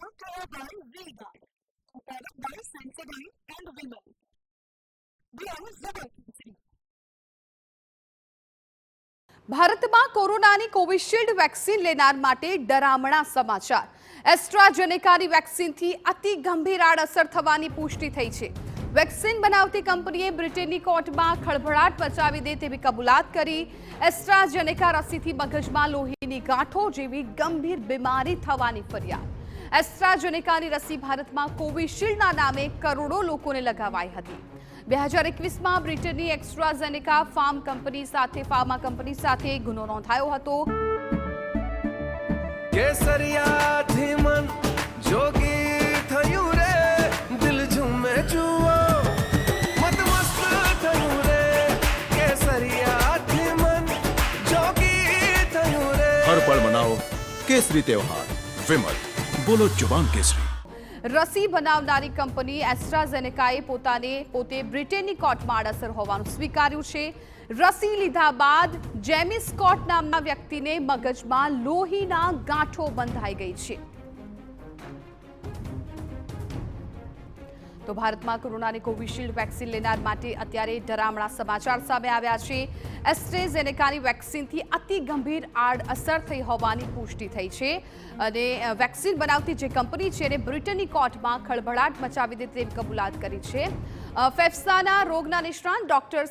brought to you by V-Guard, a product by Sensodyne and Vimal. Brand Zabalpur. ભારતમાં કોરોનાની Covishield vaccine લેનાર માટે ડરામણા સમાચાર। એસ્ટ્રાઝેનેકાની વેક્સિનથી અતિ ગંભીર આડઅસર થવાની પુષ્ટિ થઈ છે। વેક્સિન બનાવતી કંપનીએ બ્રિટનની કોર્ટમાં ખળભળાટ મચાવી દે તેવી કબૂલાત કરી। એસ્ટ્રાઝેનેકા રસીથી મગજમાં લોહીની ગાંઠો જેવી ગંભીર બીમારી થવાની ફરિયાદ। એસ્ટ્રાઝેનેકાની રસી ભારતમાં કોવિશિલ્ડના નામે કરોડો લોકોને લગાવાઈ હતી। 2021માં બ્રિટનની એસ્ટ્રાઝેનેકા ફાર્મા કંપની સાથે ગુનો નોંધાયો હતો। કેસરિયાથી મન જોગી થયું રે, દિલ ઝૂમે જુઓ મત મસ્ત થયું રે, કેસરિયાથી મન જોગી થયું રે। હર પળ મનાવો કેસરી તહેવાર। વિમલ, બોલો જુબાન કેસરી। રસી બનાવનારી કંપની એસ્ટ્રાઝેનેકાએ પોતે બ્રિટનની કોર્ટમાં આડઅસર હોવાનું સ્વીકાર્યું છે। રસી લીધા બાદ જેમી સ્કોટ નામના વ્યક્તિને મગજમાં લોહીના ગાંઠો બંધાઈ ગઈ છે। તો ભારતમાં કોરોનાની કોવિશિલ્ડ વેક્સિન લેનાર માટે અત્યારે ડરામણા સમાચાર સામે આવ્યા છે। એસ્ટ્રાઝેનેકાની વેક્સિનથી અતિ ગંભીર આડઅસર થઈ હોવાની પુષ્ટિ થઈ છે અને વેક્સિન બનાવતી જે કંપની છે એને બ્રિટનની કોર્ટમાં ખળભળાટ મચાવી દે તેવી કબૂલાત કરી છે। ફેફસાના રોગના નિષ્ણાંત ડોક્ટર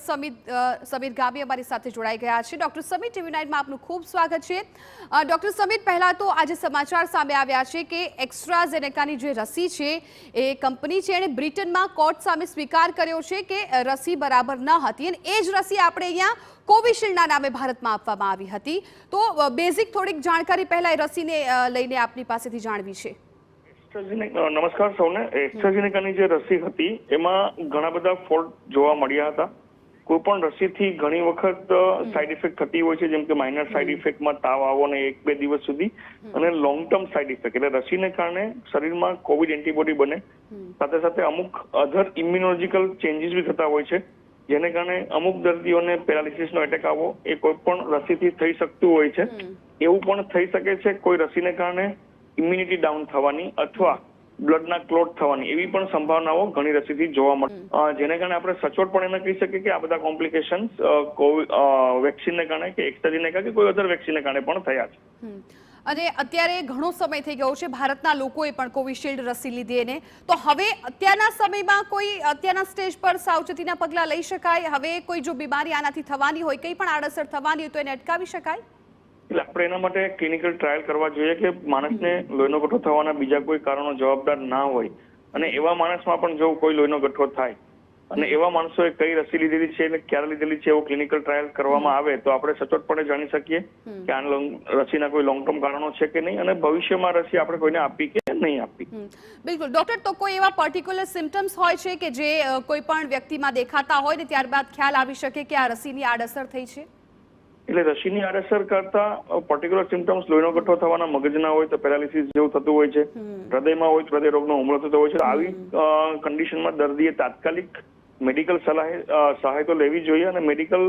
સમીર ગામી અમારી સાથે જોડાઈ ગયા છે। ડોક્ટર સમીર, TV9માં આપનું ખૂબ સ્વાગત છે। ડોક્ટર સમીર, પહેલા તો આજે સમાચાર સામે આવ્યા છે કે એસ્ટ્રાઝેનેકાની જે રસી છે એ કંપની છે એણે બ્રિટનમાં કોર્ટ સામે સ્વીકાર કર્યો છે કે રસી બરાબર ન હતી અને એ જ રસી આપણે અહીંયા કોવિશિલ્ડના નામે ભારતમાં આપવામાં આવી હતી। તો બેઝિક થોડીક જાણકારી પહેલા એ રસીને લઈને આપની પાસેથી જાણવી છે। નમસ્કાર સૌને। એસ્ટ્રાઝેનેકાની જે રસી હતી એમાં ઘણા બધા ફોલ્ટ જોવા મળ્યા હતા। કોઈ પણ રસીથી ઘણી વખત સાઈડ ઇફેક્ટ થતી હોય છે, જેમ કે માઇનર સાઈડ ઇફેક્ટમાં તાવ આવો ને 1-2 દિવસ સુધી, અને લોંગ ટર્મ સાઈડ ઇફેક્ટ એટલે રસીને કારણે શરીરમાં કોવિડ એન્ટીબોડી બને, સાથે સાથે અમુક અધર ઇમ્યુનોલોજીકલ ચેન્જીસ બી થતા હોય છે, જેને કારણે અમુક દર્દીઓને પેરાલિસિસનો એટેક આવવો એ કોઈ પણ રસીથી થઈ શકતું હોય છે। એવું પણ થઈ શકે છે કોઈ રસીને કારણે ઇમ્યુનિટી ડાઉન થવાની અથવા બ્લડના ક્લોટ થવાની એવી પણ સંભાવનાઓ ઘણી રસીથી જોવા મળે, જેને કારણે આપણે સચોટપણે એને કહી શકીએ કે આ બધા કોમ્પ્લિકેશન્સ વેક્સિનને કારણે કે એસ્ટ્રાઝેનેકા કે કોઈ અધર વેક્સિનને કારણે પણ થયા છે। અને અત્યારે ઘણો સમય થઈ ગયો છે, ભારતના લોકોએ પણ કોવિશિલ્ડ રસી લીધી એને, તો હવે અત્યારના સમયમાં કોઈ અત્યારના સ્ટેજ પર સાવચેતીના પગલાં લઈ શકાય? હવે કોઈ જો બીમારી આનાથી થવાની હોય, કંઈ પણ આડઅસર થવાની હોય તો એને અટકાવી શકાય? એટલે આપણે એના માટે ક્લિનિકલ ટ્રાયલ કરવા જોઈએ કે માણસને લોહીનો ગઠ્ઠો થવાના બીજા કોઈ કારણો જવાબદાર ના હોય, અને એવા માણસમાં પણ જો કોઈ લોહીનો ગઠ્ઠો થાય અને એવા માણસોએ કઈ રસી લીધેલી છે એટલે ક્યારે લીધેલી છે એવો ક્લિનિકલ ટ્રાયલ કરવામાં આવે તો આપણે સચોટપણે જાણી શકીએ કે આ રસીના કોઈ લોંગ ટર્મ કારણો છે કે નહીં અને ભવિષ્યમાં રસી આપણે કોઈને આપી કે નહીં આપી। બિલકુલ ડોક્ટર, તો કોઈ એવા પર્ટિક્યુલર સિમ્ટમ્સ હોય છે કે જે કોઈ પણ વ્યક્તિમાં દેખાતા હોય ને ત્યારબાદ ખ્યાલ આવી શકે કે આ રસીની આડઅસર થઈ છે? એટલે રસીની આડઅસર કરતા પર્ટિક્યુલર સિમ્ટમ્સ લોહીનો ગઠ્ઠો થવાના મગજના હોય તો પેરાલિસિસ જેવું થતું હોય છે, હૃદયમાં હોય તો હૃદય રોગનો હુમલો થતો હોય છે। આવી કન્ડિશનમાં દર્દીએ તાત્કાલિક મેડિકલ સહાય તો લેવી જોઈએ અને મેડિકલ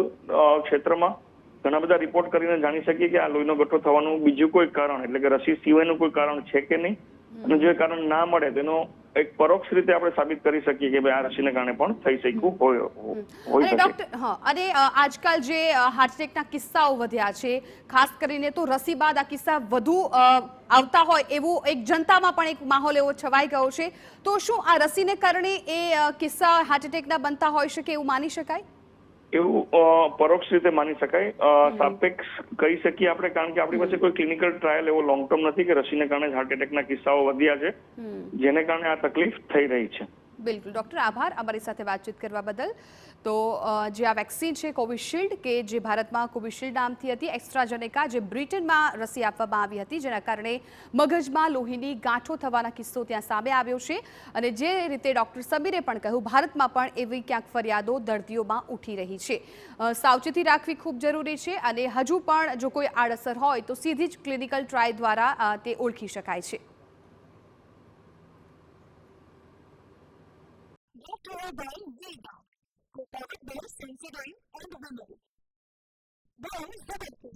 ક્ષેત્રમાં ઘણા બધા રિપોર્ટ કરીને જાણી શકીએ કે આ લોહીનો ગઠ્ઠો થવાનું બીજું કોઈ કારણ એટલે કે રસી સિવાયનું કોઈ કારણ છે કે નહીં, અને જો કારણ ના મળે તેનો એક પરોક્ષ રીતે આપણે સાબિત કરી શકીએ કે ભાઈ આ રસીને કારણે પણ થઈ શક્યું હોય ડોક્ટર। અને આજકાલ જે હાર્ટ એટેકના કિસ્સાઓ વધ્યા છે, ખાસ કરીને તો રસી બાદ આ કિસ્સા વધુ આવતા હોય એવું એક જનતામાં પણ એક માહોલ એવો છવાઈ ગયો છે, તો શું આ રસીને કારણે એ કિસ્સા હાર્ટ એટેકના બનતા હોઈ શકે એવું માની શકાય? એવું પરોક્ષ રીતે માની શકાય, સાપેક્ષ કહી શકીએ આપણે, કારણ કે આપણી પાસે કોઈ ક્લિનિકલ ટ્રાયલ એવો લોંગ ટર્મ નથી કે રસીને કારણે હાર્ટ એટેકના કિસ્સાઓ વધ્યા છે, જેને કારણે આ તકલીફ થઈ રહી છે। બિલકુલ ડોક્ટર, આભાર અમારી સાથે વાતચીત કરવા બદલ। તો જે આ વેક્સિન છે કોવિશિલ્ડ, કે જે ભારતમાં કોવિશિલ્ડ નામથી હતી, એસ્ટ્રાઝેનેકા જે બ્રિટનમાં રસી આપવામાં આવી હતી જેના કારણે મગજમાં લોહીની ગાંઠો થવાના કિસ્સો ત્યાં સામે આવ્યો છે, અને જે રીતે ડોક્ટર સમીરે પણ કહ્યું ભારતમાં પણ એવી ક્યાંક ફરિયાદો દર્દીઓમાં ઉઠી રહી છે। સાવચેતી રાખવી ખૂબ જરૂરી છે અને હજુ પણ જો કોઈ આડઅસર હોય તો સીધી જ ક્લિનિકલ ટ્રાયલ દ્વારા તે ઓળખી શકાય છે। Product by Sensodyne and Vimal. Brand Zabalpur.